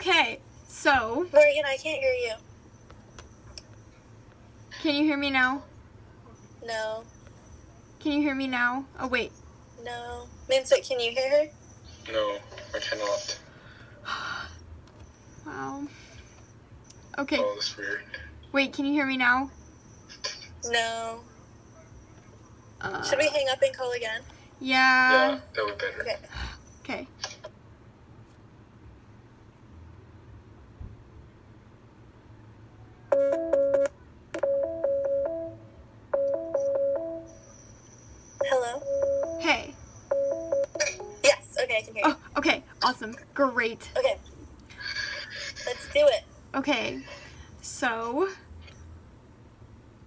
Okay, so... Morgan, I can't hear you. Can you hear me now? No. Can you hear me now? Oh, wait. No. Minset, can you hear her? No, I cannot. Wow. Okay. Oh, that's weird. Wait, can you hear me now? No. Should we hang up and call again? Yeah. Yeah, that would be better. Okay. Okay. Hello? Hey. Yes, okay, I can hear you. Oh, okay. Awesome. Great. Okay. Let's do it. Okay. So...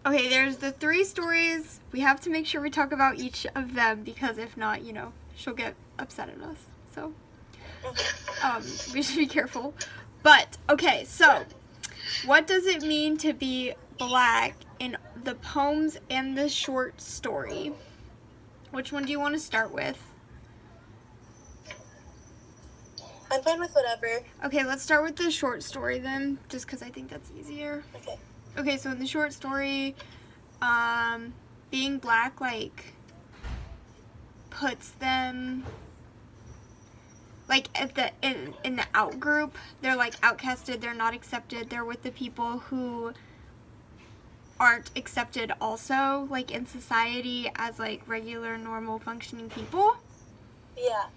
Okay, there's the 3 stories. We have to make sure we talk about each of them because if not, she'll get upset at us. So, we should be careful. But, okay, so, what does it mean to be black in the poems and the short story? Which one do you want to start with? I'm fine with whatever. Okay, let's start with the short story then, just because I think that's easier. Okay. Okay, so in the short story, being black, puts them, at in the out group. They're, outcasted, they're not accepted, they're with the people who aren't accepted also, in society as, regular, normal, functioning people. Yeah.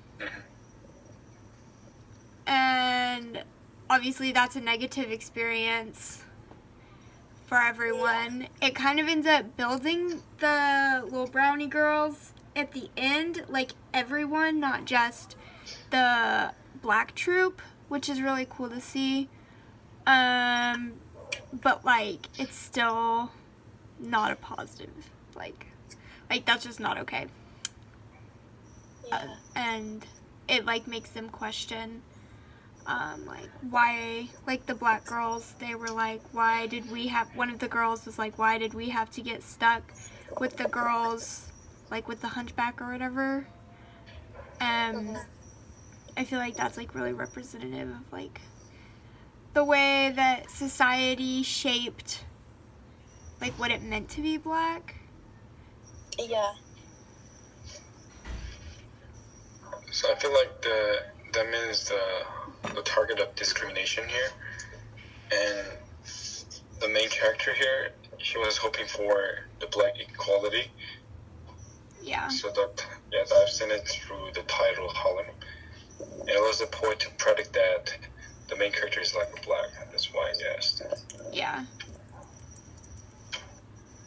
And obviously that's a negative experience for everyone. Yeah. It kind of ends up building the little brownie girls at the end, everyone, not just the black troop, which is really cool to see. But it's still not a positive. That's just not okay. Yeah. And it makes them question why, the black girls, they were why did we have, one of the girls was why did we have to get stuck with the girls, with the hunchback or whatever. I feel that's really representative of the way that society shaped what it meant to be black. Yeah. So I feel that means the target of discrimination here, and the main character here, he was hoping for the black equality. Yeah. So I've seen it through the title Harlem. And it was the point to predict that the main character is black. That's why I guessed. Yeah.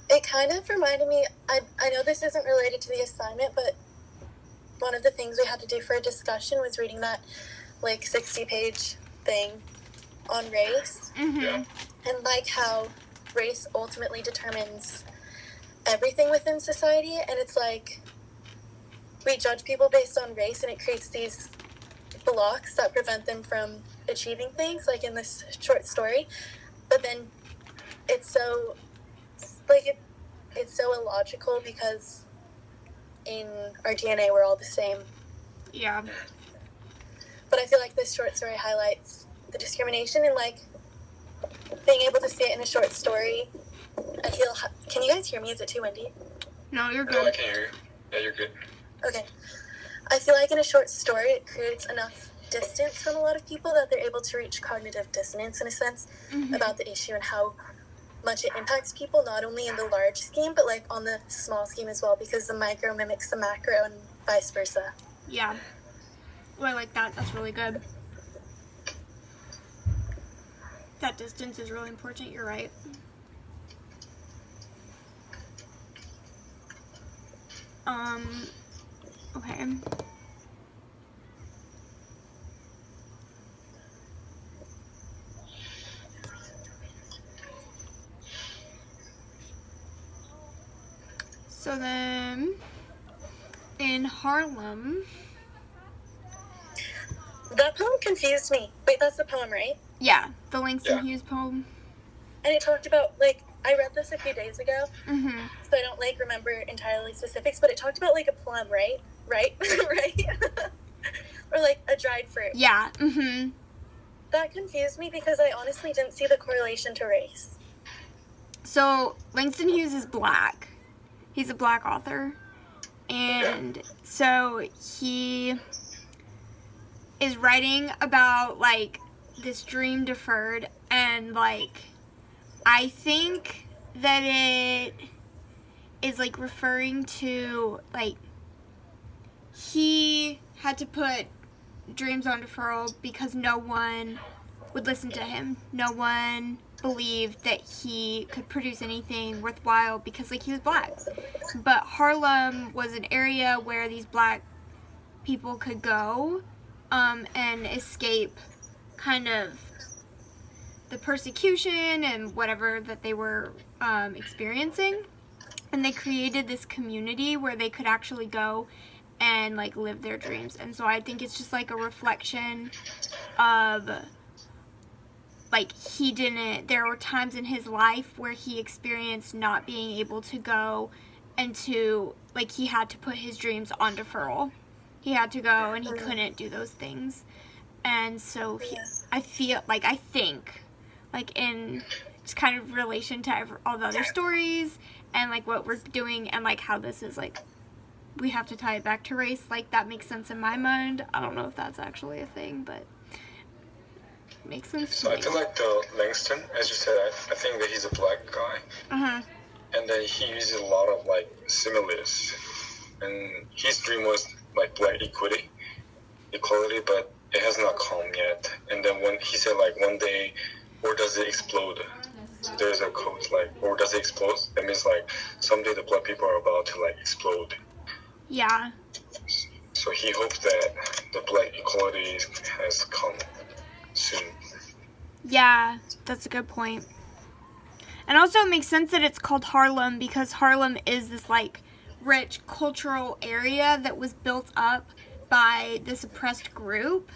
It kind of reminded me, I know this isn't related to the assignment, but one of the things we had to do for a discussion was reading that 60-page thing on race. Mm-hmm. Yeah. And how race ultimately determines everything within society. And it's we judge people based on race, and it creates these blocks that prevent them from achieving things, in this short story. But then it's so it's so illogical because in our DNA we're all the same. Yeah. But I feel this short story highlights the discrimination and being able to see it in a short story. I feel. Can you guys hear me? Is it too windy? No, you're No, good. I can hear you. Yeah, you're good. Okay. I feel in a short story it creates enough distance from a lot of people that they're able to reach cognitive dissonance in a sense about the issue and how much it impacts people, not only in the large scheme but on the small scheme as well, because the micro mimics the macro and vice versa. Yeah. Well, I like that. That's really good. That distance is really important. You're right. Okay. So then, in Harlem... That poem confused me. Wait, that's the poem, right? Yeah, the Langston Hughes poem. And it talked about, I read this a few days ago, Mm-hmm. so I don't, remember entirely specifics, but it talked about, a plum, right? Right? Right? Or, a dried fruit. Yeah, mm-hmm. That confused me because I honestly didn't see the correlation to race. So Langston Hughes is black. He's a black author. And so he is writing about, like, this dream deferred, and, like, I think that it is, like, referring to, like, he had to put dreams on deferral because no one would listen to him. No one believed that he could produce anything worthwhile because, like, he was black. But Harlem was an area where these black people could go and escape kind of the persecution and whatever that they were experiencing. And they created this community where they could actually go and, like, live their dreams. And so I think it's just, like, a reflection of, like, there were times in his life where he experienced not being able to go and to, like, he had to put his dreams on deferral. He had to go and he couldn't do those things. And so I think, like, in just kind of relation to all the other stories and, like, what we're doing and, like, how this is, like, we have to tie it back to race, like, that makes sense in my mind. I don't know if that's actually a thing, but it makes sense So to me. I feel like the Langston, as you said, I think that he's a black guy. Uh-huh. And then he uses a lot of, like, similes. And his dream was, like, black equality, but it has not come yet. And then when he said, like, one day, or does it explode? So there's a quote, like, or does it explode? That means, like, someday the black people are about to, like, explode. Yeah. So he hopes that the black equality has come soon. Yeah, that's a good point. And also it makes sense that it's called Harlem because Harlem is this, like, rich cultural area that was built up by this oppressed group.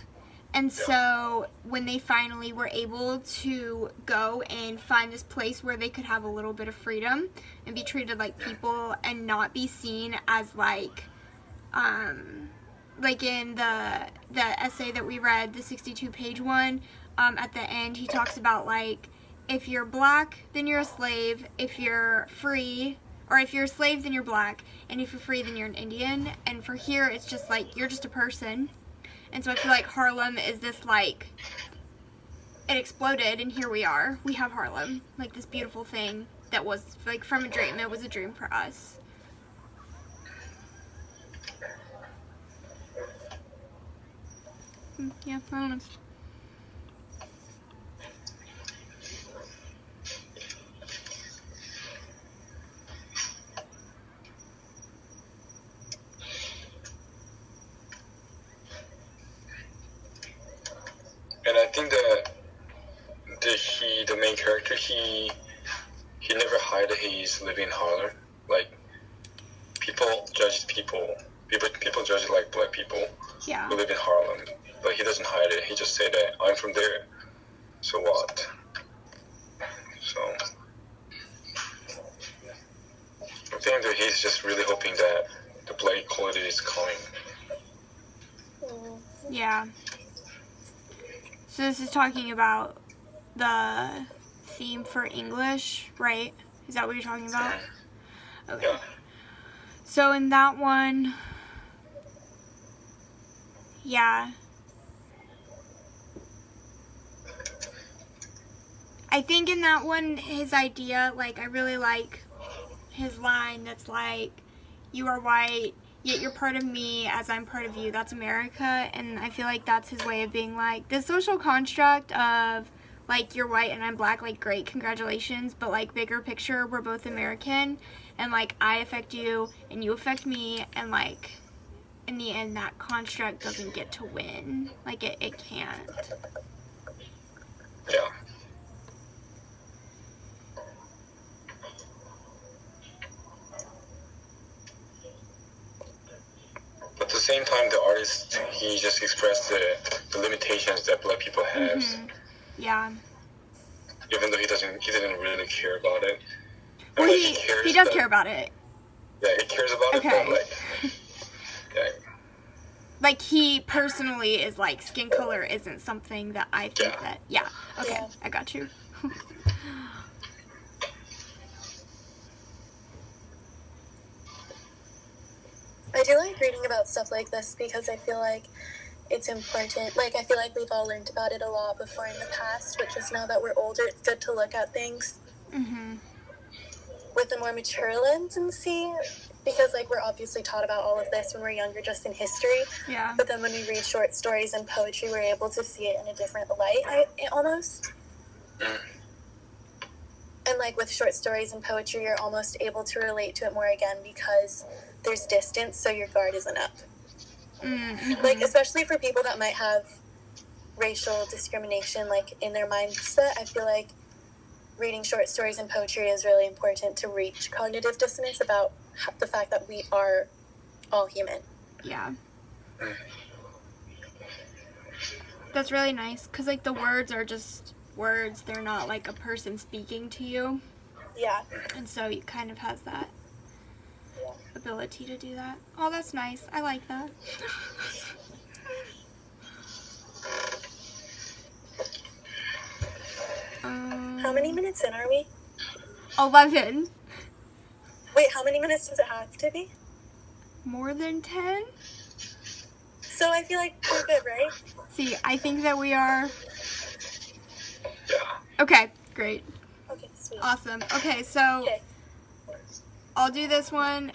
And so when they finally were able to go and find this place where they could have a little bit of freedom and be treated like people and not be seen as, like in the essay that we read, the 62-page one, at the end he talks about, like, if you're black, then you're a slave. If you're free, or if you're a slave, then you're black. And if you're free, then you're an Indian. And for here, it's just, like, you're just a person. And so I feel like Harlem is this, like, it exploded, and here we are. We have Harlem, like, this beautiful thing that was, like, from a dream. It was a dream for us. Yeah, I don't know. And I think that the main character, he never hide that he's living in Harlem. Like, people judge like black people Yeah. who live in Harlem, but he doesn't hide it. He just say that I'm from there. So what? So I think that he's just really hoping that the black equality is coming. Yeah. So this is talking about the theme for English, right? Is that what you're talking about? Okay. Yeah. So in that one, yeah. I think in that one, his idea, like, I really like his line that's like, you are white, yet you're part of me as I'm part of you. That's America. And I feel like that's his way of being like, the social construct of, like, you're white and I'm black, like, great, congratulations. But, like, bigger picture, we're both American. And, like, I affect you and you affect me. And, like, in the end, that construct doesn't get to win. Like, it can't. Yeah. But at the same time, the artist, he just expressed the limitations that black people have. Mm-hmm. Yeah. Even though he didn't really care about it. Well, like, he does care about it. Yeah, he cares about Okay. it, but, like, yeah. like he personally is like skin color isn't something that I think that. Yeah. Okay. Yeah. I got you. I do like reading about stuff like this because I feel like it's important. Like, I feel like we've all learned about it a lot before in the past, but just now that we're older, it's good to look at things Mhm. with a more mature lens and see. Because, like, we're obviously taught about all of this when we're younger just in history. Yeah. But then when we read short stories and poetry, we're able to see it in a different light, almost. And, like, with short stories and poetry, you're almost able to relate to it more again because there's distance, so your guard isn't up. Mm-hmm. Like, especially for people that might have racial discrimination, like, in their mindset, I feel like reading short stories and poetry is really important to reach cognitive dissonance about the fact that we are all human. Yeah. That's really nice because like the words are just words. They're not like a person speaking to you. Yeah. And so it kind of has that ability to do that. Oh, that's nice. I like that. How many minutes in are we? 11. Wait, how many minutes does it have to be? More than 10? So I feel like we're good, right? See, I think that we are. Yeah. Okay, great. Okay, sweet. Awesome. Okay, so Okay. I'll do this one